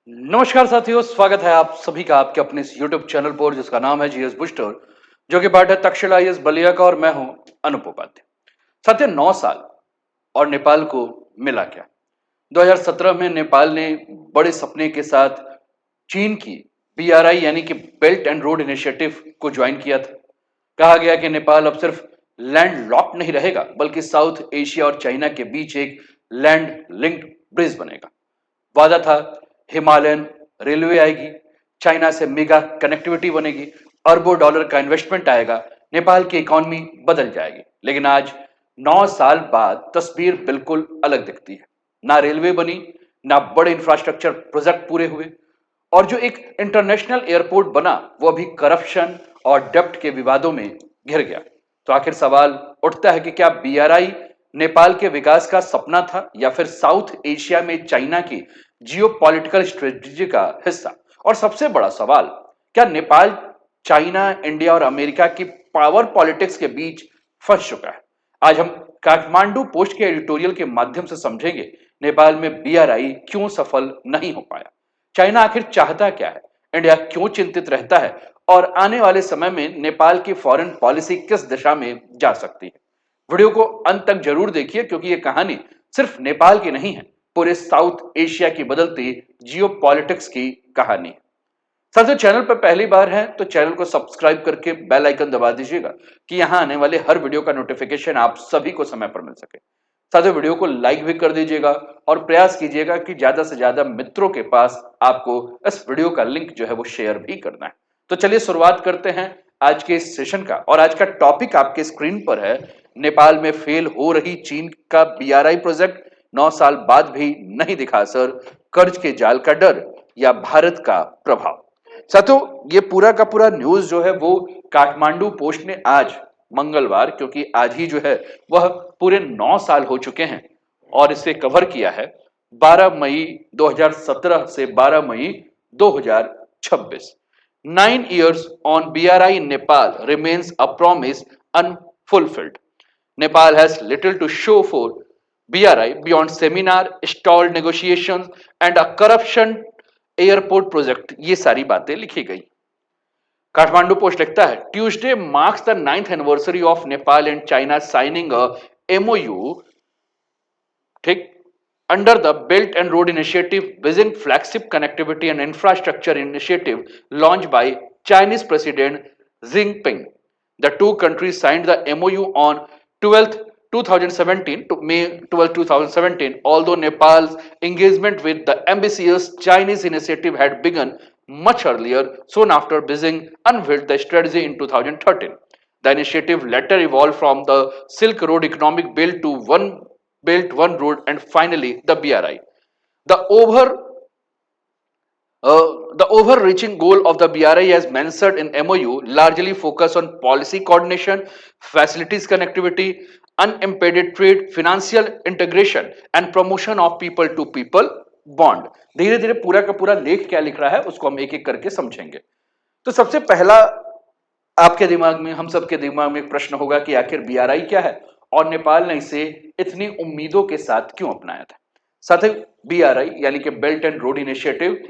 नमस्कार साथियों, स्वागत है आप सभी का आपके अपने इस YouTube चैनल पर जिसका नाम है जीएस बूस्टर, जो कि पार्ट है तक्षशिला आईएएस बलिया का और मैं हूं अनूप उपाध्याय। साथियों, 9 साल और नेपाल को मिला क्या? 2017 में नेपाल ने बड़े सपने के साथ चीन की बीआरआई यानी कि बेल्ट एंड रोड इनिशिएटिव को ज्वाइन किया था। कहा गया कि नेपाल अब सिर्फ लैंड लॉक्ड नहीं रहेगा बल्कि साउथ एशिया और चाइना के बीच एक लैंड लिंक्ड ब्रिज बनेगा। वादा था हिमालयन रेलवे आएगी, चाइना से मेगा कनेक्टिविटी बनेगी, अरबों डॉलर का इन्वेस्टमेंट आएगा, नेपाल की इकोनॉमी बदल जाएगी। लेकिन आज 9 साल बाद तस्वीर बिल्कुल अलग दिखती है। ना रेलवे बनी, ना बड़े इंफ्रास्ट्रक्चर प्रोजेक्ट पूरे हुए, और जो एक इंटरनेशनल एयरपोर्ट बना वो अभी करप्शन और डेब्ट के विवादों में घिर गया। तो आखिर सवाल उठता है कि क्या बीआरआई नेपाल के विकास का सपना था या फिर साउथ एशिया में चाइना की जियोपॉलिटिकल स्ट्रेटजी का हिस्सा? और सबसे बड़ा सवाल, क्या नेपाल चाइना, इंडिया और अमेरिका की पावर पॉलिटिक्स के बीच फंस चुका है? आज हम काठमांडू पोस्ट के एडिटोरियल के माध्यम से समझेंगे नेपाल में बीआरआई क्यों सफल नहीं हो पाया, चाइना आखिर चाहता क्या है, इंडिया क्यों चिंतित रहता है, और आने वाले समय में नेपाल की फॉरेन पॉलिसी किस दिशा में जा सकती है। वीडियो को अंत तक जरूर देखिए क्योंकि यह कहानी सिर्फ नेपाल की नहीं है, पूरे साउथ एशिया की बदलती जियोपॉलिटिक्स की कहानी है। साथियों, चैनल पर पहली बार हैं तो चैनल को सब्सक्राइब करके बेल आइकन दबा दीजिएगा कि यहां आने वाले हर वीडियो का नोटिफिकेशन आप सभी को समय पर मिल सके। साथियों, वीडियो को लाइक भी कर दीजिएगा और प्रयास कीजिएगा कि ज्यादा से ज्यादा मित्रों के पास आपको इस वीडियो का लिंक जो है वो शेयर भी करना है। तो चलिए शुरुआत करते हैं आज के इस सेशन का, और आज का टॉपिक आपके स्क्रीन पर है। नेपाल में फेल हो रही चीन का बीआरआई प्रोजेक्ट, 9 साल बाद भी नहीं दिखा असर, कर्ज के जाल का डर या भारत का प्रभाव। साथियों, ये पूरा का पूरा न्यूज जो है वो काठमांडू पोस्ट ने आज मंगलवार, क्योंकि आज ही जो है वह पूरे 9 साल हो चुके हैं, और इसे कवर किया है 12 मई 2017 से 12 मई 2026। 9 years on BRI in Nepal remains a promise unfulfilled. Nepal has little to show for BRI beyond seminar, stalled negotiations and a corruption airport project. ये सारी बातें लिखी गई। काठमांडू पोस्ट लिखता है, Tuesday marks the 9th anniversary of Nepal and China signing a MOU, ठीक, under the belt and road initiative Beijing flagship connectivity and infrastructure initiative launch by Chinese president Jinping. The two countries signed the MOU on 12th 2017 to May 12, 2017, although Nepal's engagement with the ambitious Chinese initiative had begun much earlier, soon after Beijing unveiled the strategy in 2013. The initiative later evolved from the Silk Road Economic Belt to One Belt, One Road, and finally the BRI. The over the overreaching goal of the BRI, as mentioned in MOU, largely focus on policy coordination, facilities connectivity, unimpeded trade, financial integration, and promotion of people-to-people bond. धीरे धीरे पूरा का पूरा लेख क्या लिख रहा है उसको हम एक एक करके समझेंगे। तो सबसे पहला आपके दिमाग में, हम सबके दिमाग में एक प्रश्न होगा कि आखिर बीआरआई क्या है और नेपाल ने इसे इतनी उम्मीदों के साथ क्यों अपनाया था। साथ ही बीआरआई यानी कि बेल्ट एंड रोड इनिशिएटिव,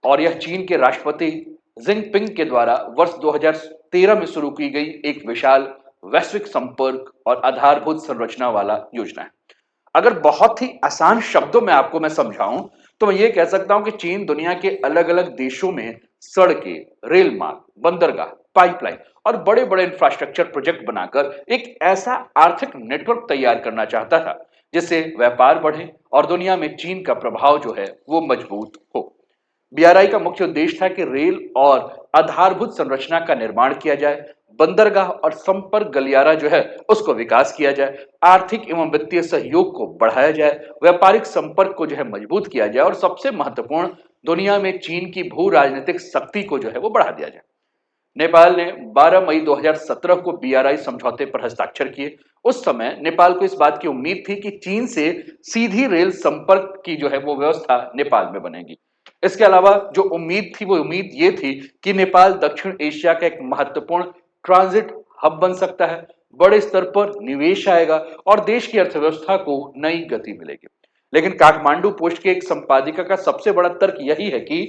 और यह चीन के राष्ट्रपति जिनपिंग के द्वारा वर्ष 2013 में शुरू की गई एक विशाल वैश्विक संपर्क और आधारभूत संरचना वाला योजना है। अगर बहुत ही आसान शब्दों में आपको मैं समझाऊं तो मैं ये कह सकता हूं कि चीन दुनिया के अलग अलग देशों में सड़कें, रेल मार्ग, बंदरगाह, पाइपलाइन और बड़े बड़े इंफ्रास्ट्रक्चर प्रोजेक्ट बनाकर एक ऐसा आर्थिक नेटवर्क तैयार करना चाहता था जिससे व्यापार बढ़े और दुनिया में चीन का प्रभाव जो है वो मजबूत हो। बीआरआई का मुख्य उद्देश्य था कि रेल और आधारभूत संरचना का निर्माण किया जाए, बंदरगाह और संपर्क गलियारा जो है उसको विकास किया जाए, आर्थिक एवं वित्तीय सहयोग को बढ़ाया जाए, व्यापारिक संपर्क को जो है मजबूत किया जाए, और सबसे महत्वपूर्ण, दुनिया में चीन की भू राजनीतिक शक्ति को जो है वो बढ़ा दिया जाए। नेपाल ने 12 मई 2017 को बीआरआई समझौते पर हस्ताक्षर किए। उस समय नेपाल को इस बात की उम्मीद थी कि चीन से सीधी रेल संपर्क की जो है वो व्यवस्था नेपाल में बनेगी। इसके अलावा जो उम्मीद थी वो उम्मीद ये थी कि नेपाल दक्षिण एशिया का एक महत्वपूर्ण ट्रांजिट हब बन सकता है, बड़े स्तर पर निवेश आएगा और देश की अर्थव्यवस्था को नई गति मिलेगी। लेकिन काठमांडू पोस्ट के एक संपादिका का सबसे बड़ा तर्क यही है कि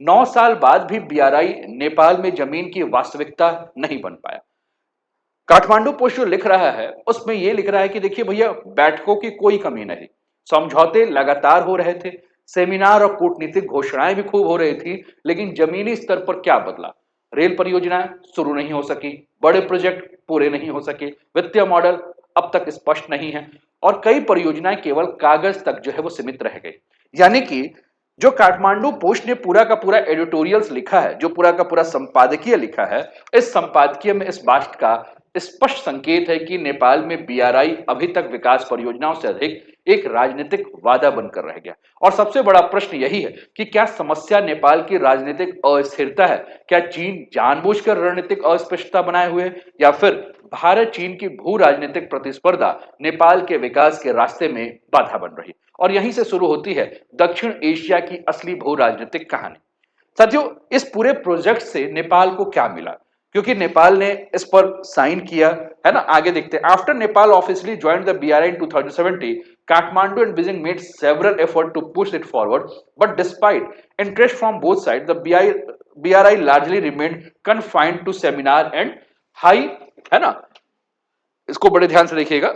9 साल बाद भी बीआरआई नेपाल में जमीन की वास्तविकता नहीं बन पाया। काठमांडू पोस्ट जो लिख रहा है उसमें यह लिख रहा है कि देखिए भैया, बैठकों की कोई कमी नहीं, समझौते लगातार हो रहे थे, सेमिनार और कूटनीतिक घोषणाएं भी खूब हो रही थी, लेकिन जमीनी स्तर पर क्या बदला? रेल परियोजनाएं शुरू नहीं हो सकी, बड़े प्रोजेक्ट पूरे नहीं हो सके, वित्तीय मॉडल अब तक स्पष्ट नहीं है और कई परियोजनाएं केवल कागज तक जो है वो सीमित रह गई। यानी कि जो काठमांडू पोस्ट ने पूरा का पूरा एडिटोरियल्स लिखा है, जो पूरा का पूरा संपादकीय लिखा है, इस संपादकीय में इस बात का स्पष्ट संकेत है कि नेपाल में बीआरआई अभी तक विकास परियोजनाओं से अधिक एक राजनीतिक वादा बनकर रह गया। और सबसे बड़ा प्रश्न यही है कि क्या समस्या नेपाल की राजनीतिक अस्थिरता है? क्या चीन जानबूझकर रणनीतिक अस्पष्टता बनाए हुए, या फिर भारत चीन की भू राजनीतिक प्रतिस्पर्धा नेपाल के विकास के रास्ते में बाधा बन रही? और यहीं से शुरू होती है दक्षिण एशिया की असली भू राजनीतिक कहानी। साथियों, इस पूरे प्रोजेक्ट से नेपाल को क्या मिला? क्योंकि नेपाल ने इस पर साइन किया है ना। आगे देखते हैं। After Nepal officially joined the BRI in 2070, Kathmandu and Beijing made several effort to push it forward, but despite interest from both side, the BRI largely remained confined to seminar and high, है ना। इसको बड़े ध्यान से देखिएगा।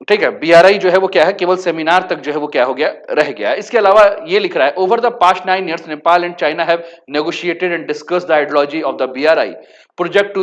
ठीक है, बीआरआई जो है वो क्या है, केवल सेमिनार तक जो है वो क्या हो गया, रह गया। इसके अलावा ये लिख रहा है, over the past 9 years Nepal and China have negotiated and discuss the ideology of the BRI project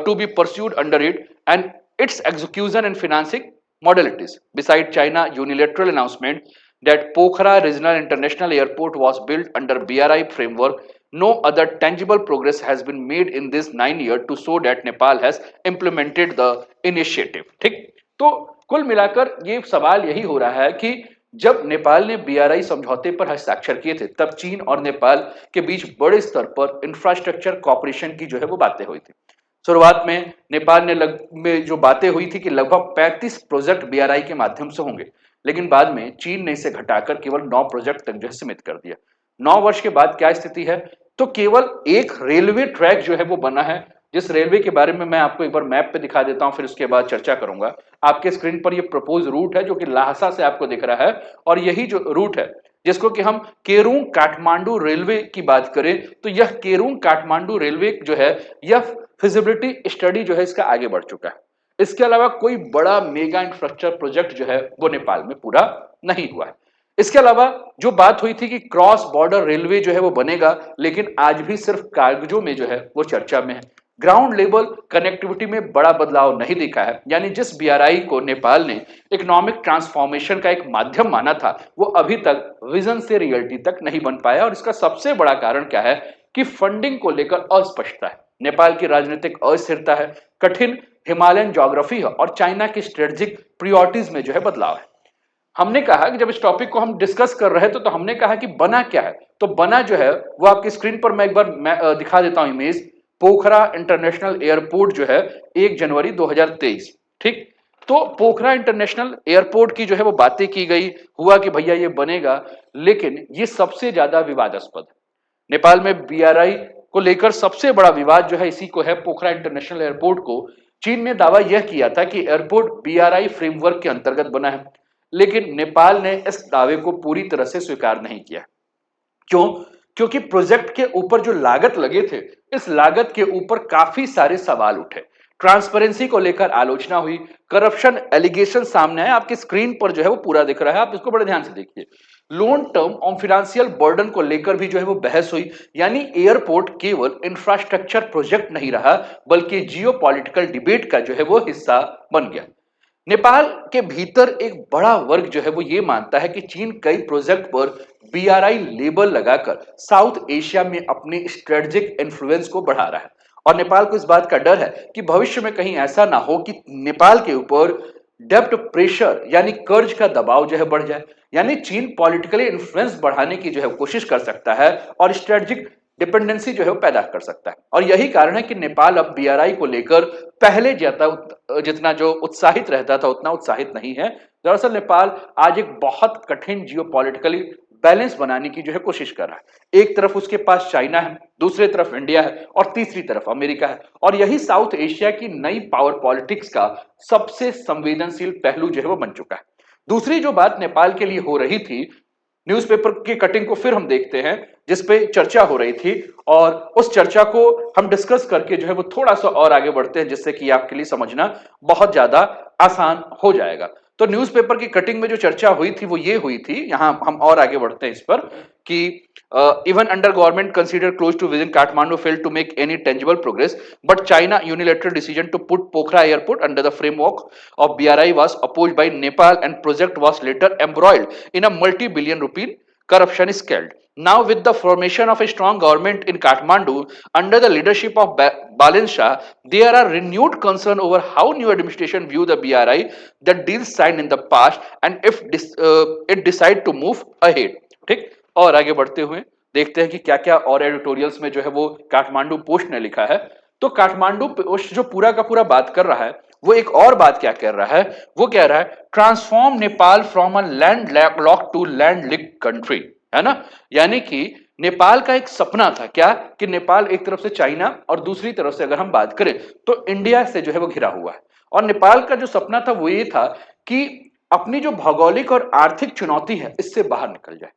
to be pursued under it and its execution and financing modalities. Beside China unilateral announcement that Pokhara Regional International Airport was built under BRI framework, no other tangible progress has been made in this 9 years to show that Nepal has implemented the initiative. ठीक, तो कुल मिलाकर ये सवाल यही हो रहा है कि जब नेपाल ने बीआरआई समझौते पर हस्ताक्षर किए थे, तब चीन और नेपाल के बीच बड़े स्तर पर इंफ्रास्ट्रक्चर कॉपरेशन की जो है वो बातें हुई थी। शुरुआत में नेपाल ने में जो बातें हुई थी कि लगभग 35 प्रोजेक्ट बीआरआई के माध्यम से होंगे, लेकिन बाद में चीन ने इसे घटाकर केवल 9 प्रोजेक्ट तक जो है सीमित कर दिया। 9 वर्ष के बाद क्या स्थिति है? तो केवल एक रेलवे ट्रैक जो है वो बना है, जिस रेलवे के बारे में मैं आपको एक बार मैप पे दिखा देता हूं, फिर उसके बाद चर्चा करूंगा। आपके स्क्रीन पर ये प्रपोज रूट है जो कि लाहसा से आपको दिख रहा है, और यही जो रूट है जिसको कि हम केरूंग काठमांडू रेलवे की बात करें, तो यह केरूंग काठमांडू रेलवे जो है, यह फिजिबिलिटी स्टडी जो है इसका आगे बढ़ चुका है। इसके अलावा कोई बड़ा मेगा इंफ्रास्ट्रक्चर प्रोजेक्ट जो है वो नेपाल में पूरा नहीं हुआ है। इसके अलावा जो बात हुई थी कि क्रॉस बॉर्डर रेलवे जो है वो बनेगा, लेकिन आज भी सिर्फ कागजों में जो है वो चर्चा में है। ग्राउंड लेवल कनेक्टिविटी में बड़ा बदलाव नहीं दिखा है। यानी जिस बीआरआई को नेपाल ने इकोनॉमिक ट्रांसफॉर्मेशन का एक माध्यम माना था, वो अभी तक विजन से रियलिटी तक नहीं बन पाया। और इसका सबसे बड़ा कारण क्या है कि फंडिंग को लेकर अस्पष्टता है, नेपाल की राजनीतिक अस्थिरता है, कठिन हिमालयन ज्योग्राफी है और चाइना की स्ट्रेटेजिक प्रायोरिटीज में जो है बदलाव है। हमने कहा कि जब इस टॉपिक को हम डिस्कस कर रहे थे तो हमने कहा कि बना क्या है। तो बना जो है वो आपकी स्क्रीन पर मैं एक बार दिखा देता हूं इमेज। पोखरा इंटरनेशनल एयरपोर्ट जो है 1 जनवरी 2023। ठीक, तो पोखरा इंटरनेशनल एयरपोर्ट की जो है वो बातें की गई, हुआ कि भैया ये बनेगा, लेकिन ये सबसे ज्यादा विवादास्पद है। नेपाल में बीआरआई को लेकर सबसे बड़ा विवाद जो है इसी को है, पोखरा इंटरनेशनल एयरपोर्ट को। चीन ने दावा यह किया था कि एयरपोर्ट बीआरआई फ्रेमवर्क के अंतर्गत बना है, लेकिन नेपाल ने इस दावे को पूरी तरह से स्वीकार नहीं किया। क्यों? क्योंकि प्रोजेक्ट के ऊपर जो लागत लगे थे, इस लागत के ऊपर काफी सारे सवाल उठे। ट्रांसपेरेंसी को लेकर आलोचना हुई, करप्शन एलिगेशन सामने आए। आपकी स्क्रीन पर जो है वो पूरा दिख रहा है, आप इसको बड़े ध्यान से देखिए। लोन टर्म और फिनेंशियल बर्डन को लेकर भी जो है वो बहस हुई। यानी एयरपोर्ट केवल इंफ्रास्ट्रक्चर प्रोजेक्ट नहीं रहा, बल्कि जियोपॉलिटिकल डिबेट का जो है वो हिस्सा बन गया। नेपाल के भीतर एक बड़ा वर्ग जो है वो ये मानता है कि चीन कई प्रोजेक्ट पर बीआरआई लेबल लगाकर साउथ एशिया में अपनी स्ट्रेटेजिक इन्फ्लुएंस को बढ़ा रहा है। और नेपाल को इस बात का डर है कि भविष्य में कहीं ऐसा ना हो कि नेपाल के ऊपर डेब्ट प्रेशर यानी कर्ज का दबाव जो है बढ़ जाए। यानी चीन पॉलिटिकली इन्फ्लुएंस बढ़ाने की जो है कोशिश कर सकता है और स्ट्रेटेजिक डिपेंडेंसी जो है वो पैदा कर सकता है। और यही कारण है कि नेपाल अब बीआरआई को लेकर पहले जितना जो उत्साहित रहता था उतना उत्साहित नहीं है। दरअसल नेपाल आज एक बहुत कठिन जियोपॉलिटिकली बैलेंस बनाने की जो है कोशिश कर रहा है। एक तरफ उसके पास चाइना है, दूसरी तरफ इंडिया है और तीसरी तरफ अमेरिका है। और यही साउथ एशिया की नई पावर पॉलिटिक्स का सबसे संवेदनशील पहलू जो है वो बन चुका है। दूसरी जो बात नेपाल के लिए हो रही थी, न्यूज़पेपर की कटिंग को फिर हम देखते हैं जिस पे चर्चा हो रही थी, और उस चर्चा को हम डिस्कस करके जो है वो थोड़ा सा और आगे बढ़ते हैं, जिससे कि आपके लिए समझना बहुत ज्यादा आसान हो जाएगा। तो न्यूज़पेपर की कटिंग में जो चर्चा हुई थी वो ये हुई थी, यहां हम और आगे बढ़ते हैं इस पर, कि even under government considered close to visit Kathmandu failed to make any tangible progress, but China unilateral decision to put Pokhara airport under the framework of BRI was opposed by Nepal, and project was later embroiled in a multi-billion rupee corruption scandal. Now, with the formation of a strong government in Kathmandu under the leadership of Balin Shah, there are renewed concern over how new administration view the BRI, the deals signed in the past, and if it decide to move ahead. ठीक, और आगे बढ़ते हुए देखते हैं कि क्या क्या और एडिटोरियल्स में जो है वो काठमांडू पोस्ट ने लिखा है। तो काठमांडू पोस्ट जो पूरा का पूरा बात कर रहा है, वो एक और बात क्या कर रहा है, वो कह रहा है transform Nepal from a land lock to land link country, है ना। यानी कि नेपाल का एक सपना था क्या, कि नेपाल एक तरफ से चाइना और दूसरी तरफ से अगर हम बात करें तो इंडिया से जो है वो घिरा हुआ है, और नेपाल का जो सपना था वो ये था कि अपनी जो भौगोलिक और आर्थिक चुनौती है इससे बाहर निकल जाए,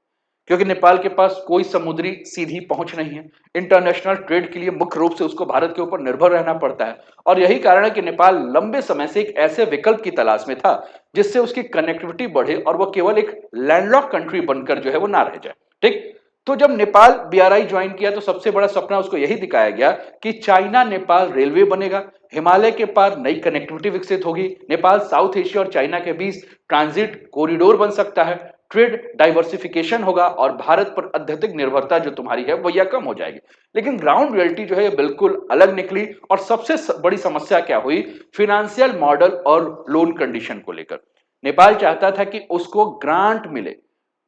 क्योंकि नेपाल के पास कोई समुद्री सीधी पहुंच नहीं है। इंटरनेशनल ट्रेड के लिए मुख्य रूप से उसको भारत के ऊपर निर्भर रहना पड़ता है, और यही कारण है कि नेपाल लंबे समय से एक ऐसे विकल्प की तलाश में था जिससे उसकी कनेक्टिविटी बढ़े और वो केवल एक लैंडलॉक कंट्री बनकर जो है वो ना रह जाए। ठीक, तो जब नेपाल बीआरआई ज्वाइन किया तो सबसे बड़ा सपना उसको यही दिखाया गया कि चाइना नेपाल रेलवे बनेगा, हिमालय के पार नई कनेक्टिविटी विकसित होगी, नेपाल साउथ एशिया और चाइना के बीच ट्रांजिट कॉरिडोर बन सकता है, ट्रेड डाइवर्सिफिकेशन होगा और भारत पर अत्यधिक निर्भरता जो तुम्हारी है वो यह कम हो जाएगी। लेकिन ग्राउंड रियलिटी जो है ये बिल्कुल अलग निकली, और सबसे बड़ी समस्या क्या हुई, फिनेंशियल मॉडल और लोन कंडीशन को लेकर। नेपाल चाहता था कि उसको ग्रांट मिले,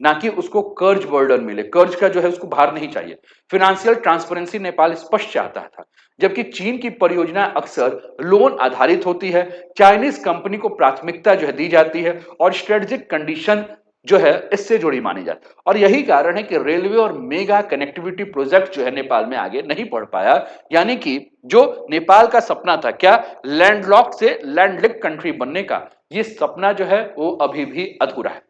ना कि उसको कर्ज बर्डन मिले, कर्ज का जो है उसको भार नहीं चाहिए। फिनेंशियल ट्रांसपेरेंसी नेपाल स्पष्ट चाहता था, जबकि चीन की परियोजना अक्सर लोन आधारित होती है, चाइनीज कंपनी को प्राथमिकता जो है दी जाती है और स्ट्रेटेजिक कंडीशन जो है इससे जुड़ी मानी जाती है। और यही कारण है कि रेलवे और मेगा कनेक्टिविटी प्रोजेक्ट जो है नेपाल में आगे नहीं बढ़ पाया, यानी कि जो नेपाल का सपना था क्या, लैंडलॉक से लैंडलिंक कंट्री बनने का, ये सपना जो है वो अभी भी अधूरा है।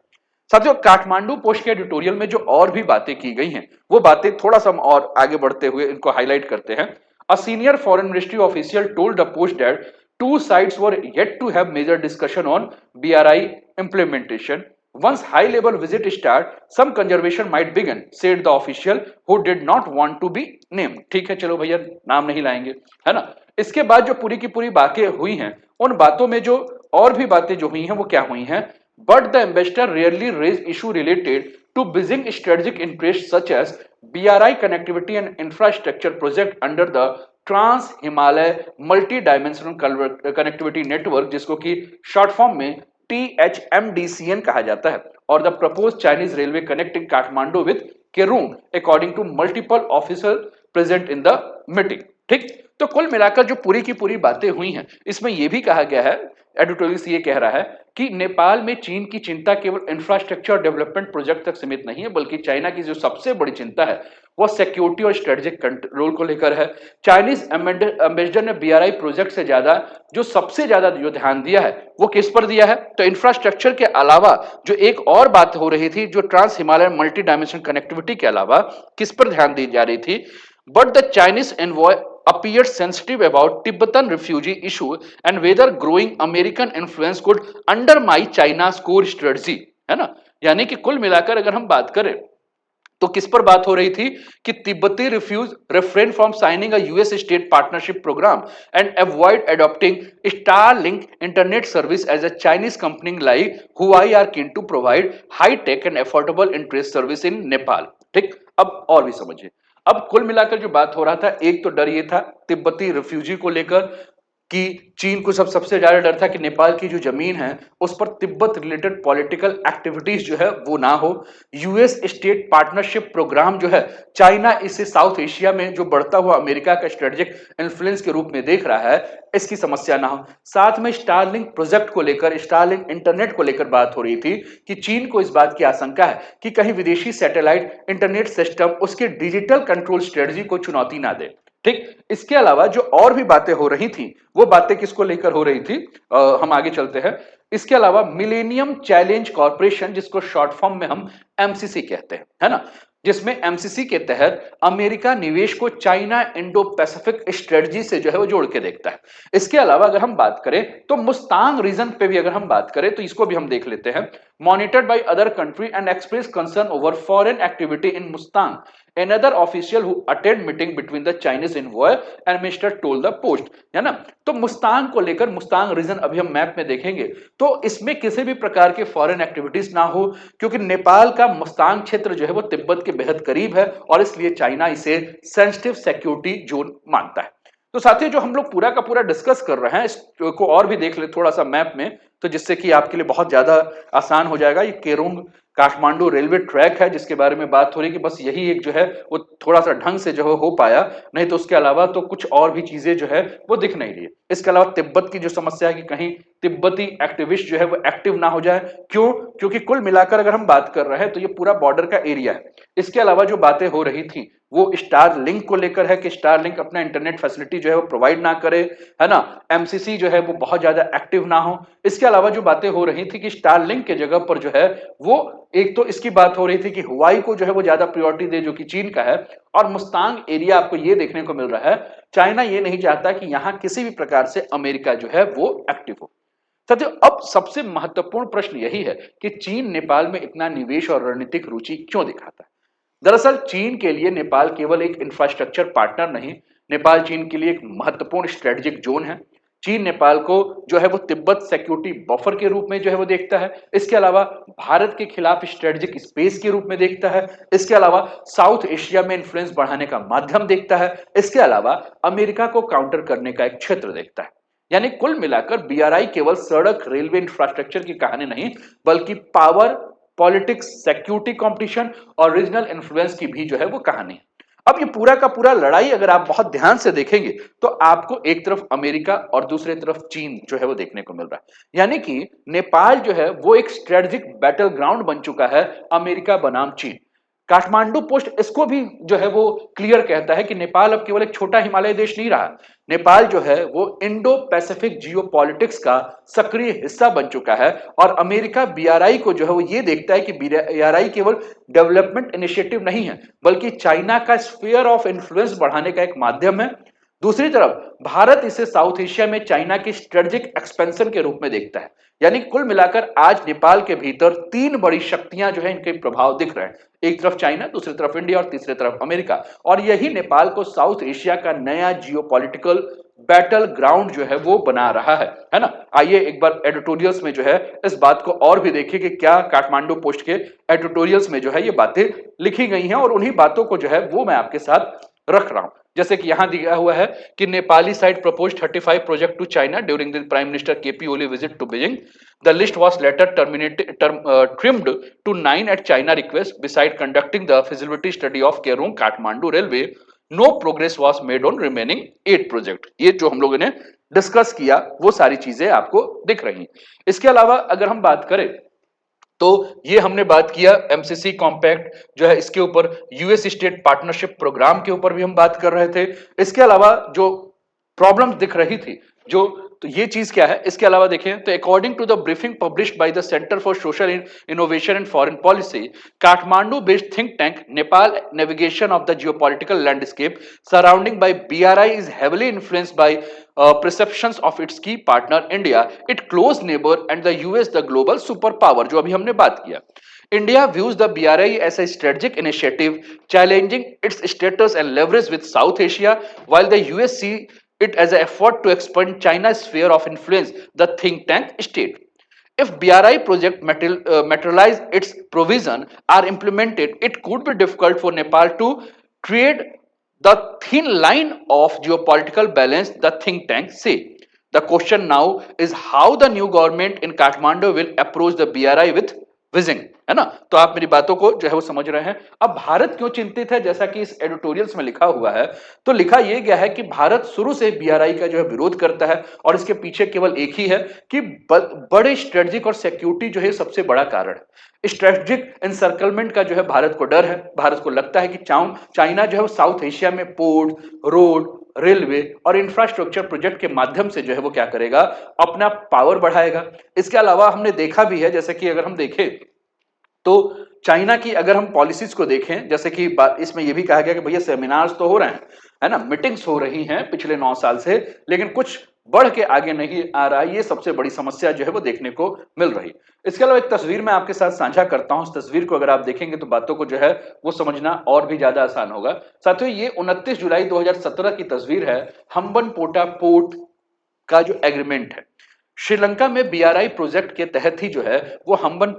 साथियों, काठमांडू पोस्ट के एडिटोरियल में जो और भी बातें की गई हैं वो बातें थोड़ा सा हम और आगे बढ़ते हुए इनको हाईलाइट करते हैं। A senior foreign ministry official told the post that two sides were yet to have major discussion on BRI implementation. Once high level visit start, some conservation might begin, said the official who did not want to be named. ठीक है, चलो भैया नाम नहीं लाएंगे, है ना। इसके बाद जो पूरी की पूरी बातें हुई हैं, उन बातों में जो और भी बातें जो हुई हैं वो क्या हुई हैं, but the ambassador rarely raised issue related to building strategic interests such as BRI connectivity and infrastructure project under the trans Himalaya multi dimensional connectivity network, जिसको कि शॉर्ट फॉर्म में THMDCN कहा जाता है, और the propose Chinese railway connecting Kathmandu with Kerung according to multiple officer present in the meeting. ठीक, तो कुल मिलाकर जो पूरी की पूरी बातें हुई हैं इसमें यह भी कहा गया है, एडिटोरियल ये कह रहा है कि नेपाल में चीन की चिंता केवल इंफ्रास्ट्रक्चर डेवलपमेंट प्रोजेक्ट तक सीमित नहीं है, बल्कि चाइना की जो सबसे बड़ी चिंता है वो सिक्योरिटी और स्ट्रेटेजिक कंट्रोल को लेकर है। चाइनीज एम्बेसडर ने बीआरआई प्रोजेक्ट से ज्यादा जो सबसे ज्यादा जो ध्यान दिया है वो किस पर दिया है, तो इंफ्रास्ट्रक्चर के अलावा जो एक और बात हो रही थी, जो trans Himalaya multi dimensional connectivity के अलावा किस पर ध्यान दी जा रही थी, but the Chinese envoy appeared sensitive about Tibetan refugee issue and whether growing American influence could undermine China's core strategy, है ना। यानी कि कुल मिलाकर अगर हम बात करें तो किस पर बात हो रही थी कि तिब्बती refuge refrain from signing a US state partnership program and avoid adopting Starlink internet service as a Chinese company like Huawei are keen to provide high tech and affordable interest service in Nepal. ठीक, अब और भी समझिए। अब कुल मिलाकर जो बात हो रहा था, एक तो डर ये था तिब्बती रिफ्यूजी को लेकर कि चीन को सबसे ज्यादा डर था कि नेपाल की जो जमीन है उस पर तिब्बत रिलेटेड पॉलिटिकल एक्टिविटीज जो है वो ना हो। यूएस स्टेट पार्टनरशिप प्रोग्राम जो है, चाइना इसे साउथ एशिया में जो बढ़ता हुआ अमेरिका का स्ट्रेटेजिक इन्फ्लुएंस के रूप में देख रहा है, इसकी समस्या ना हो। साथ में स्टारलिंक प्रोजेक्ट को लेकर, स्टारलिंक इंटरनेट को लेकर बात हो रही थी कि चीन को इस बात की आशंका है कि कहीं विदेशी सैटेलाइट इंटरनेट सिस्टम उसके डिजिटल कंट्रोल स्ट्रेटजी को चुनौती ना दे। ठीक। इसके अलावा जो और भी बातें हो रही थी, वो बातें किसको लेकर हो रही थी, हम आगे चलते हैं। इसके अलावा मिलेनियम चैलेंज कॉर्पोरेशन, जिसको शॉर्ट फॉर्म में हम एमसीसी कहते हैं, है ना, जिसमें एमसीसी के तहत अमेरिका निवेश को चाइना इंडो पैसिफिक स्ट्रेटजी से जो है वो जोड़ के देखता है। इसके अलावा अगर हम बात करें तो मुस्तांग रीजन पे भी अगर हम बात करें तो इसको भी हम देख लेते हैं। Monitored by other country and express concern over foreign activity in Mustang, another official who attend meeting between the Chinese envoy and minister told the post, है ना। तो मुस्तांग को लेकर, मुस्तांग रीजन अभी हम मैप में देखेंगे तो इसमें किसी भी प्रकार के फॉरेन एक्टिविटीज ना हो, क्योंकि नेपाल का मुस्तांग क्षेत्र जो है वो तिब्बत के बेहद करीब है और इसलिए चाइना इसे सेंसिटिव सिक्योरिटी जोन मानता है। तो साथियों, जो हम लोग पूरा का पूरा डिस्कस कर रहे हैं इसको और भी देख ले थोड़ा सा मैप में, तो जिससे कि आपके लिए बहुत ज्यादा आसान हो जाएगा। ये केरोंग काठमांडू रेलवे ट्रैक है जिसके बारे में बात हो रही है कि बस यही एक जो है वो थोड़ा सा ढंग से जो है हो पाया, नहीं तो उसके अलावा तो कुछ और भी चीजें जो है वो दिख नहीं रही है। इसके अलावा तिब्बत की जो समस्या है कि कहीं तिब्बती एक्टिविस्ट जो है वो एक्टिव ना हो जाए, क्यों, क्योंकि कुल मिलाकर अगर हम बात कर रहे हैं तो ये पूरा बॉर्डर का एरिया है। इसके अलावा जो बातें हो रही थी वो स्टार लिंक को लेकर है कि स्टार लिंक अपना इंटरनेट फैसिलिटी जो है वो प्रोवाइड ना करे, है ना, एमसीसी जो है वो बहुत ज्यादा एक्टिव ना हो। इसके अलावा जो बातें हो रही थी कि स्टार लिंक के जगह पर जो है वो, एक तो इसकी बात हो रही थी कि हुआई को जो है वो ज्यादा प्रायोरिटी दे जो कि चीन का है, और मुस्तांग एरिया आपको ये देखने को मिल रहा है चाइना ये नहीं चाहता कि यहां किसी भी प्रकार से अमेरिका जो है वो एक्टिव हो। साथियों, अब सबसे महत्वपूर्ण प्रश्न यही है कि चीन नेपाल में इतना निवेश और रणनीतिक रुचि क्यों दिखाता है। दरअसल चीन के लिए नेपाल केवल एक इंफ्रास्ट्रक्चर पार्टनर नहीं, नेपाल चीन के लिए एक महत्वपूर्ण स्ट्रेटेजिक जोन है। चीन नेपाल को जो है वो तिब्बत सिक्योरिटी बफर के रूप में जो है वो देखता है। इसके अलावा भारत के खिलाफ स्ट्रेटेजिक स्पेस के रूप में देखता है। इसके अलावा साउथ एशिया में इन्फ्लुएंस बढ़ाने का माध्यम देखता है। इसके अलावा अमेरिका को काउंटर करने का एक क्षेत्र देखता है। यानी कुल मिलाकर बीआरआई केवल सड़क रेलवे इंफ्रास्ट्रक्चर की कहानी नहीं, बल्कि पावर, पॉलिटिक्स, सिक्योरिटी कंपटीशन और रीजनल इन्फ्लुएंस की भी जो है वो कहानी है। अब ये पूरा का पूरा लड़ाई अगर आप बहुत ध्यान से देखेंगे तो आपको एक तरफ अमेरिका और दूसरी तरफ चीन जो है वो देखने को मिल रहा है। यानी कि नेपाल जो है वो एक स्ट्रेटेजिक बैटल ग्राउंड बन चुका है अमेरिका बनाम चीन। काठमांडू पोस्ट इसको भी जो है वो क्लियर कहता है कि नेपाल अब केवल एक छोटा हिमालय देश नहीं रहा, नेपाल जो है वो इंडो पैसिफिक जियोपॉलिटिक्स का सक्रिय हिस्सा बन चुका है। और अमेरिका बीआरआई को जो है वो ये देखता है कि बीआरआई केवल डेवलपमेंट इनिशिएटिव नहीं है, बल्कि चाइना का स्फीयर ऑफ इन्फ्लुएंस बढ़ाने का एक माध्यम है। दूसरी तरफ भारत इसे साउथ एशिया में चाइना की स्ट्रेटेजिक एक्सपेंशन के रूप में देखता है। यानी कुल मिलाकर आज नेपाल के भीतर तीन बड़ी शक्तियां जो है इनके प्रभाव दिख रहे हैं, एक तरफ चाइना, दूसरी तरफ इंडिया और तीसरी तरफ अमेरिका। और यही नेपाल को साउथ एशिया का नया जियोपॉलिटिकल बैटल ग्राउंड जो है वो बना रहा है ना। आइए एक बार एडिटोरियल्स में जो है इस बात को और भी देखिए कि क्या काठमांडू पोस्ट के एडिटोरियल्स में जो है ये बातें लिखी गई हैं, और उन्हीं बातों को जो है वो मैं आपके साथ रख रहा हूं। जैसे कि यहां दिया हुआ है कि Nepali side proposed 35 project to China during the prime minister KP Oli visit to Beijing. The list was later trimmed to 9 at China request. Beside conducting the feasibility study of Kerong Kathmandu railway, no progress was made on remaining 8 project. ये जो हम लोगों ने discuss किया वो सारी चीजें आपको दिख रही। इसके अलावा अगर हम बात करें तो ये हमने बात किया एमसीसी कॉम्पैक्ट जो है इसके ऊपर, यूएस स्टेट पार्टनरशिप प्रोग्राम के ऊपर भी हम बात कर रहे थे। इसके अलावा जो प्रॉब्लम्स दिख रही थी जो, तो ये चीज क्या है, इसके अलावा देखें तो according to the briefing published by the centre for social innovation and foreign policy, Kathmandu based think tank Nepal navigation of the geopolitical landscape surrounding by BRI is heavily influenced by perceptions of its key partner India, its close neighbor and the US the global superpower, जो अभी हमने बात किया। India views the BRI as a strategic initiative challenging its status and leverage with South Asia, while the US see it as an effort to expand China's sphere of influence, the think tank state. If BRI project materialize its provision are implemented, it could be difficult for Nepal to trade the thin line of geopolitical balance, the think tank say. The question now is how the new government in Kathmandu will approach the BRI with vision. है ना? तो आप मेरी बातों को जो है वो समझ रहे हैं। अब भारत क्यों चिंतित है, जैसा कि इस एडिटोरियल्स में लिखा हुआ है, तो लिखा ये गया है कि भारत शुरू से बीआरआई का जो है विरोध करता है और इसके पीछे केवल एक ही है कि बड़े स्ट्रेटेजिक और सिक्योरिटी जो है सबसे बड़ा कारण है। स्ट्रेटेजिक एनसर्कलमेंट का जो है भारत को डर है। भारत को लगता है कि चाइना जो है वो साउथ एशिया में पोर्ट, रोड, रेलवे और इंफ्रास्ट्रक्चर प्रोजेक्ट के माध्यम से जो है वो क्या करेगा, अपना पावर बढ़ाएगा। इसके अलावा हमने देखा भी है, जैसे कि अगर हम देखें तो चाइना की अगर हम पॉलिसीज को देखें, जैसे कि इसमें यह भी कहा गया कि भैया सेमिनार्स तो हो रहे हैं, है ना, मीटिंग्स हो रही हैं पिछले 9 साल से, लेकिन कुछ बढ़ के आगे नहीं आ रहा है। ये सबसे बड़ी समस्या जो है वो देखने को मिल रही। इसके अलावा एक तस्वीर मैं आपके साथ साझा करता हूं। इस तस्वीर को अगर आप देखेंगे तो बातों को जो है वो समझना और भी ज्यादा आसान होगा। साथियों, ये 29 जुलाई 2017 की तस्वीर है। हम्बन पोटा पोर्ट का जो एग्रीमेंट है, श्रीलंका में बीआरआई प्रोजेक्ट के तहत ही जो है वो हम्बन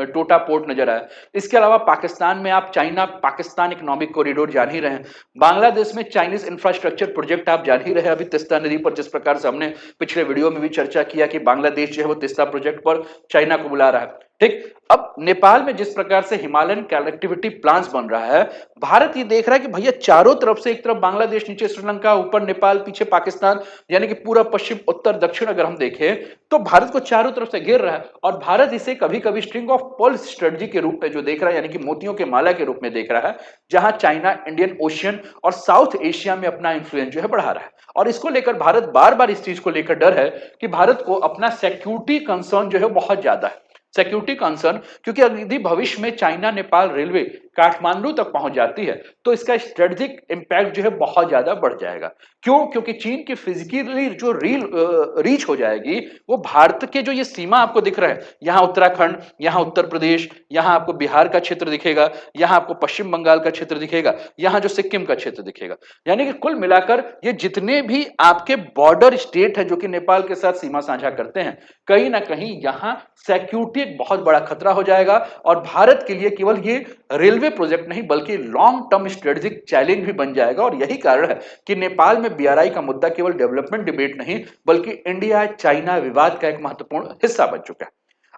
टोटा पोर्ट नजर आया। इसके अलावा पाकिस्तान में आप चाइना पाकिस्तान इकोनॉमिक कॉरिडोर जान ही रहे हैं। बांग्लादेश में चाइनीज इंफ्रास्ट्रक्चर प्रोजेक्ट आप जान ही रहे हैं। अभी तिस्ता नदी पर जिस प्रकार से हमने पिछले वीडियो में भी चर्चा किया कि बांग्लादेश जो है वो तिस्ता प्रोजेक्ट पर चाइना को बुला रहा है। ठीक, अब नेपाल में जिस प्रकार से हिमालयन कनेक्टिविटी प्लान्स बन रहा है, भारत ये देख रहा है कि भैया चारों तरफ से, एक तरफ बांग्लादेश, नीचे श्रीलंका, ऊपर नेपाल, पीछे पाकिस्तान, यानी कि पूरा पश्चिम उत्तर दक्षिण अगर हम देखें तो भारत को चारों तरफ से घेर रहा है। और भारत इसे कभी कभी स्ट्रिंग ऑफ पर्ल स्ट्रेटजी के रूप में जो देख रहा है, यानी कि मोतियों के माला के रूप में देख रहा है, जहां चाइना इंडियन ओशियन और साउथ एशिया में अपना इंफ्लुएंस जो है बढ़ा रहा है। और इसको लेकर भारत बार बार इस चीज को लेकर डर है कि भारत को अपना सिक्योरिटी कंसर्न जो है बहुत ज्यादा है। सिक्योरिटी कंसर्न, क्योंकि यदि भविष्य में चाइना नेपाल रेलवे काठमांडू तक पहुंच जाती है तो इसका स्ट्रेटेजिक इंपैक्ट जो है बहुत ज्यादा बढ़ जाएगा। क्यों? क्योंकि चीन की फिजिकली जो रीच हो जाएगी, वो भारत के जो ये सीमा आपको दिख रहा है, यहां उत्तराखंड, यहां उत्तर प्रदेश, यहां आपको बिहार का क्षेत्र दिखेगा, यहां आपको पश्चिम बंगाल का क्षेत्र दिखेगा, यहां जो सिक्किम का क्षेत्र दिखेगा, यानी कि कुल मिलाकर ये जितने भी आपके बॉर्डर स्टेट है जो कि नेपाल के साथ सीमा साझा करते हैं, कहीं ना कहीं यहां सिक्योरिटी एक बहुत बड़ा खतरा हो जाएगा। और भारत के लिए केवल ये रेलवे प्रोजेक्ट नहीं बल्कि लॉन्ग टर्म स्ट्रेटेजिक चैलेंज भी बन जाएगा। और यही कारण है कि नेपाल में बीआरआई का मुद्दा केवल डेवलपमेंट डिबेट नहीं बल्कि इंडिया चाइना विवाद का एक महत्वपूर्ण हिस्सा बन चुका है।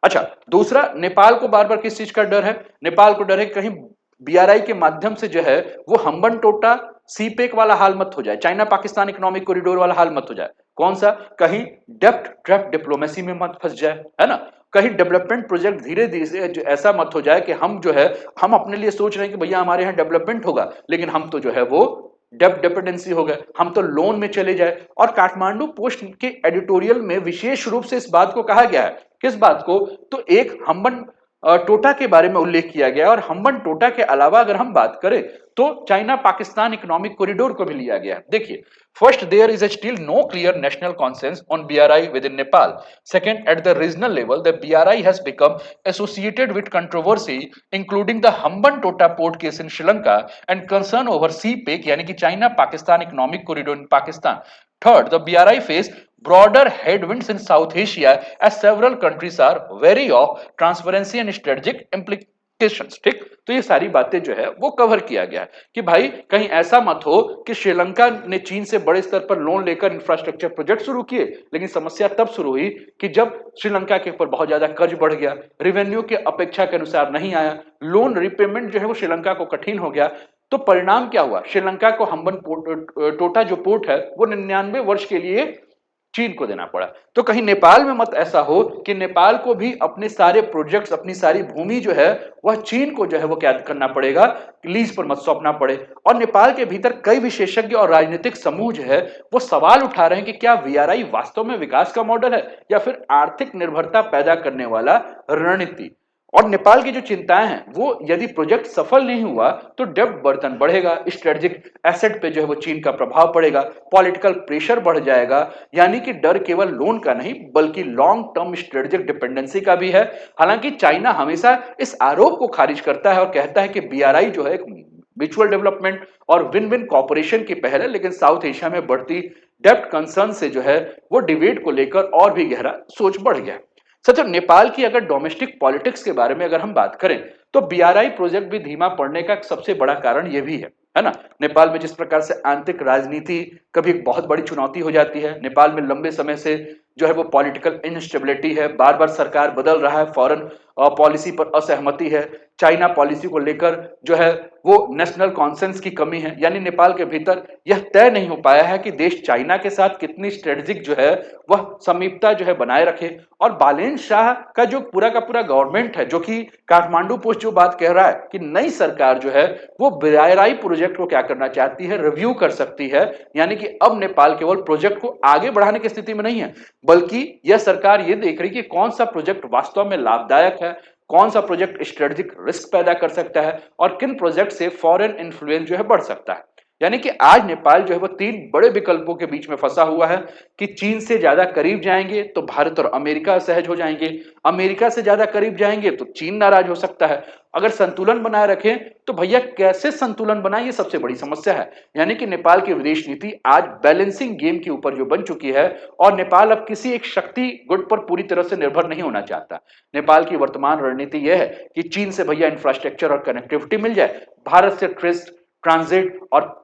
अच्छा, दूसरा, नेपाल को बार बार किस चीज का डर है? नेपाल को डर है कहीं बीआरआई के माध्यम से जो है वो हम्बन टोटा सीपेक वाला हाल मत हो जाए, चाइना पाकिस्तान इकोनॉमिक कॉरिडोर वाला हाल मत हो जाए। कौन सा? कहीं डेप्थ ट्रैप डिप्लोमेसी में मत फंस जाए, है ना, कहीं डेवलपमेंट प्रोजेक्ट धीरे धीरे जो ऐसा मत हो जाए कि हम जो है हम अपने लिए सोच रहे हैं कि भैया हमारे यहाँ डेवलपमेंट होगा, लेकिन हम तो जो है वो डेप्थ डिपेंडेंसी हो गए, हम तो लोन में चले जाए। और काठमांडू पोस्ट के एडिटोरियल में विशेष रूप से इस बात को कहा गया है। किस बात को? तो एक हम्बन टोटा के बारे में उल्लेख किया गया। और हम्बन टोटा के अलावा अगर हम बात करें तो चाइना पाकिस्तान इकोनॉमिक कॉरिडोर को भी लिया गया है। देखिए, first, there is still no clear national consensus on BRI within Nepal. Second, at the regional level the BRI has become associated with controversy including the Hambantota port case in Sri Lanka and concern over CPEC, यानी कि China Pakistan economic corridor in Pakistan. Third, the BRI face broader headwinds in South Asia as several countries are wary of transparency and strategic implications। ठीक, तो ये सारी बातें जो है वो कवर किया गया है कि भाई कहीं ऐसा मत हो कि श्रीलंका ने चीन से बड़े स्तर पर लोन लेकर इंफ्रास्ट्रक्चर प्रोजेक्ट शुरू किए, लेकिन समस्या तब शुरू हुई कि जब श्रीलंका के ऊपर बहुत ज्यादा कर्ज बढ़ गया, रेवेन्यू के अपेक्षा के अनुसार नहीं आया, लोन रिपेमेंट जो है वो श्रीलंका को कठिन हो गया। तो परिणाम क्या हुआ? श्रीलंका को हम्बन टोटा जो पोर्ट है वो 99 वर्ष के लिए चीन को देना पड़ा। तो कहीं नेपाल में मत ऐसा हो कि नेपाल को भी अपने सारे प्रोजेक्ट्स, अपनी सारी भूमि जो है वह चीन को जो है वो क्या करना पड़ेगा, लीज पर मत सौंपना पड़े। और नेपाल के भीतर कई विशेषज्ञ और राजनीतिक समूह जो है वो सवाल उठा रहे हैं कि क्या वीआरआई वास्तव में विकास का मॉडल है या फिर आर्थिक निर्भरता पैदा करने वाला रणनीति। और नेपाल की जो चिंताएं हैं वो, यदि प्रोजेक्ट सफल नहीं हुआ तो डेब्ट बर्तन बढ़ेगा, स्ट्रेटेजिक एसेट पे जो है वो चीन का प्रभाव पड़ेगा, पॉलिटिकल प्रेशर बढ़ जाएगा। यानी कि डर केवल लोन का नहीं बल्कि लॉन्ग टर्म स्ट्रेटेजिक डिपेंडेंसी का भी है। हालांकि चाइना हमेशा इस आरोप को खारिज करता है और कहता है कि बीआरआई जो है एक म्यूचुअल डेवलपमेंट और विन विन कॉर्पोरेशन की पहल है, लेकिन साउथ एशिया में बढ़ती डेब्ट कंसर्न से जो है वो डिबेट को लेकर और भी गहरा सोच बढ़ गया। सच, नेपाल की अगर डोमेस्टिक पॉलिटिक्स के बारे में अगर हम बात करें तो बीआरआई प्रोजेक्ट भी धीमा पड़ने का सबसे बड़ा कारण यह भी है ना। नेपाल में जिस प्रकार से आंतरिक राजनीति कभी एक बहुत बड़ी चुनौती हो जाती है। नेपाल में लंबे समय से जो है वो पॉलिटिकल इनस्टेबिलिटी है, बार बार सरकार बदल रहा है, फॉरेन पॉलिसी पर असहमति है, चाइना पॉलिसी को लेकर जो है वो नेशनल कॉन्सेंस की कमी है। यानी नेपाल के भीतर यह तय नहीं हो पाया है कि देश चाइना के साथ कितनी स्ट्रेटेजिक जो है वह समीपता जो है बनाए रखे। और बालेन शाह का जो पूरा का पूरा गवर्नमेंट है, जो कि काठमांडू पोस्ट जो बात कह रहा है कि नई सरकार जो है वो BRI प्रोजेक्ट को क्या करना चाहती है, रिव्यू कर सकती है। यानी कि अब नेपाल केवल प्रोजेक्ट को आगे बढ़ाने की स्थिति में नहीं है, बल्कि यह सरकार ये देख रही है कि कौन सा प्रोजेक्ट वास्तव में लाभदायक है, कौन सा प्रोजेक्ट स्ट्रेटेजिक रिस्क पैदा कर सकता है और किन प्रोजेक्ट से फॉरेन इन्फ्लुएंस जो है बढ़ सकता है। यानी कि आज नेपाल जो है वो तीन बड़े विकल्पों के बीच में फंसा हुआ है कि चीन से ज्यादा करीब जाएंगे तो भारत और अमेरिका असहज हो जाएंगे, अमेरिका से ज्यादा करीब जाएंगे तो चीन नाराज हो सकता है। अगर संतुलन बनाए रखें तो भैया कैसे संतुलन बनाए, ये सबसे बड़ी समस्या है। यानी कि नेपाल की विदेश नीति आज बैलेंसिंग गेम के ऊपर जो बन चुकी है और नेपाल अब किसी एक शक्ति गुट पर पूरी तरह से निर्भर नहीं होना चाहता। नेपाल की वर्तमान रणनीति यह है कि चीन से भैया इंफ्रास्ट्रक्चर और कनेक्टिविटी मिल जाए, भारत से ट्रांजिट और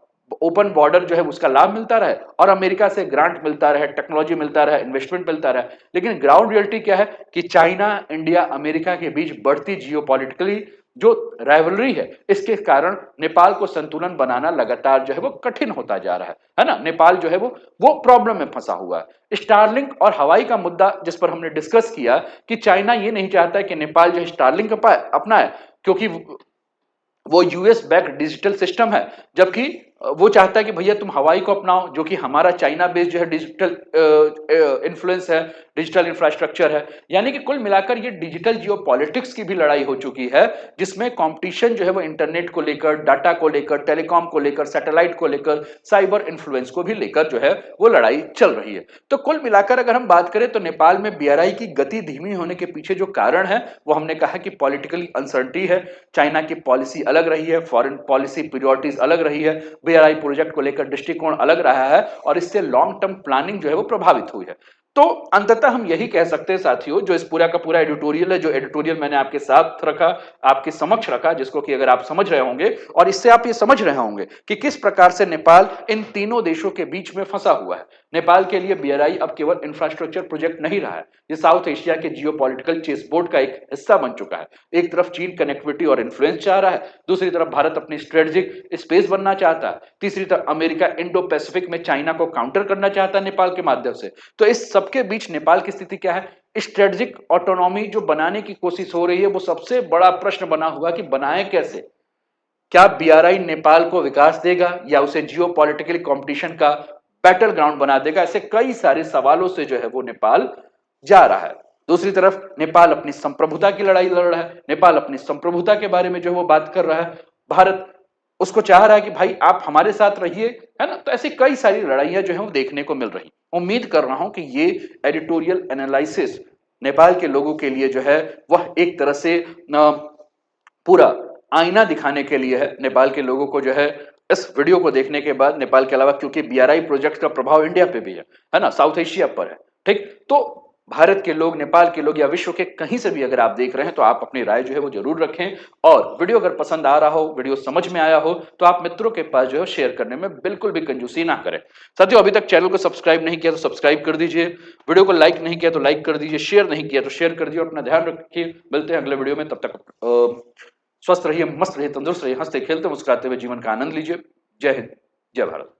ओपन बॉर्डर जो है उसका लाभ मिलता रहे और अमेरिका से ग्रांट मिलता रहे, टेक्नोलॉजी मिलता रहे, इन्वेस्टमेंट मिलता रहे। लेकिन ग्राउंड रियलिटी क्या है कि चाइना, इंडिया, अमेरिका के बीच बढ़ती जियोपॉलिटिकली जो राइवलरी है, इसके कारण नेपाल को संतुलन बनाना लगातार जो है वो कठिन होता जा रहा है ना। नेपाल जो है वो प्रॉब्लम में फंसा हुआ है। स्टारलिंक और हवाई का मुद्दा जिस पर हमने डिस्कस किया कि चाइना ये नहीं चाहता है कि नेपाल जो स्टारलिंक अपनाए, क्योंकि वो यूएस बैक्ड डिजिटल सिस्टम है, जबकि वो चाहता है कि भैया तुम हवाई को अपनाओ, जो कि हमारा चाइना बेस्ड जो है डिजिटल इन्फ्लुएंस है, डिजिटल इंफ्रास्ट्रक्चर है। यानी कि कुल मिलाकर ये डिजिटल जियोपॉलिटिक्स की भी लड़ाई हो चुकी है, जिसमें कंपटीशन जो है वो इंटरनेट को लेकर, डाटा को लेकर, टेलीकॉम को लेकर, सैटेलाइट को लेकर, साइबर इन्फ्लुएंस को भी लेकर जो है वो लड़ाई चल रही है। तो कुल मिलाकर अगर हम बात करें तो नेपाल में BRI की गति धीमी होने के पीछे जो कारण है वो हमने कहा कि पॉलिटिकली अनसर्टी है, चाइना की पॉलिसी अलग रही है, फॉरेन पॉलिसी प्रायोरिटीज अलग रही है, BRI प्रोजेक्ट को लेकर दृष्टिकोण अलग रहा है और इससे लॉन्ग टर्म प्लानिंग जो है वो प्रभावित हुई है। तो अंततः हम यही कह सकते हैं साथियों, जो इस पूरा का पूरा एडिटोरियल है, जो एडिटोरियल मैंने आपके साथ रखा, आपके समक्ष रखा, जिसको कि अगर आप समझ रहे होंगे और इससे आप ये समझ रहे होंगे कि किस प्रकार से नेपाल इन तीनों देशों के बीच में फंसा हुआ है। नेपाल के लिए BRI अब केवल इंफ्रास्ट्रक्चर प्रोजेक्ट नहीं रहा है, ये साउथ एशिया के जियोपॉलिटिकल चेस बोर्ड का एक हिस्सा बन चुका है। एक तरफ चीन कनेक्टिविटी और इन्फ्लुएंस चाह रहा है, दूसरी तरफ भारत अपनी स्ट्रेटेजिक स्पेस बनना चाहता है, तीसरी तरफ अमेरिका इंडो पैसिफिक में चाइना को काउंटर करना चाहता है नेपाल के माध्यम से। तो इस सबके बीच नेपाल की स्थिति क्या है? स्ट्रेटेजिक ऑटोनॉमी जो बनाने की कोशिश हो रही है, वो सबसे बड़ा प्रश्न बना हुआ कि बनाए कैसे। क्या BRI नेपाल को विकास देगा या उसे जियोपॉलिटिकल कंपटीशन का बैटल ग्राउंड बना देगा? ऐसे कई सारे सवालों से जो है वो नेपाल जा रहा है। दूसरी तरफ नेपाल अपनी संप्रभुता की लड़ाई लड़ रहा है, नेपाल अपनी संप्रभुता के बारे में जो है वो बात कर रहा है, भारत उसको चाह रहा है कि भाई आप हमारे साथ रहिए, है ना। तो ऐसी कई सारी लड़ाइयां जो है वो देखने को मिल रही। उम्मीद कर रहा हूं कि ये एडिटोरियल एनालिसिस नेपाल के लोगों के लिए जो है वह एक तरह से पूरा आईना दिखाने के लिए है। नेपाल के लोगों को जो है इस वीडियो को देखने के बाद, नेपाल के अलावा, क्योंकि BRI प्रोजेक्ट का प्रभाव इंडिया पे भी है ना, साउथ एशिया पर है, ठीक। तो भारत के लोग, नेपाल के लोग या विश्व के कहीं से भी अगर आप देख रहे हैं तो आप अपनी राय जो है वो जरूर रखें। और वीडियो अगर पसंद आ रहा हो, वीडियो समझ में आया हो, तो आप मित्रों के पास जो है शेयर करने में बिल्कुल भी कंजूसी ना करें। साथियों, अभी तक चैनल को सब्सक्राइब नहीं किया तो सब्सक्राइब कर दीजिए, वीडियो को लाइक नहीं किया तो लाइक कर दीजिए, शेयर नहीं किया तो शेयर कर दीजिए। अपना ध्यान रखिए, मिलते हैं अगले वीडियो में। तब तक स्वस्थ रहिए, मस्त रहिए, तंदुरुस्त रहिए, हंसते खेलते मुस्कुराते हुए जीवन का आनंद लीजिए। जय हिंद, जय भारत।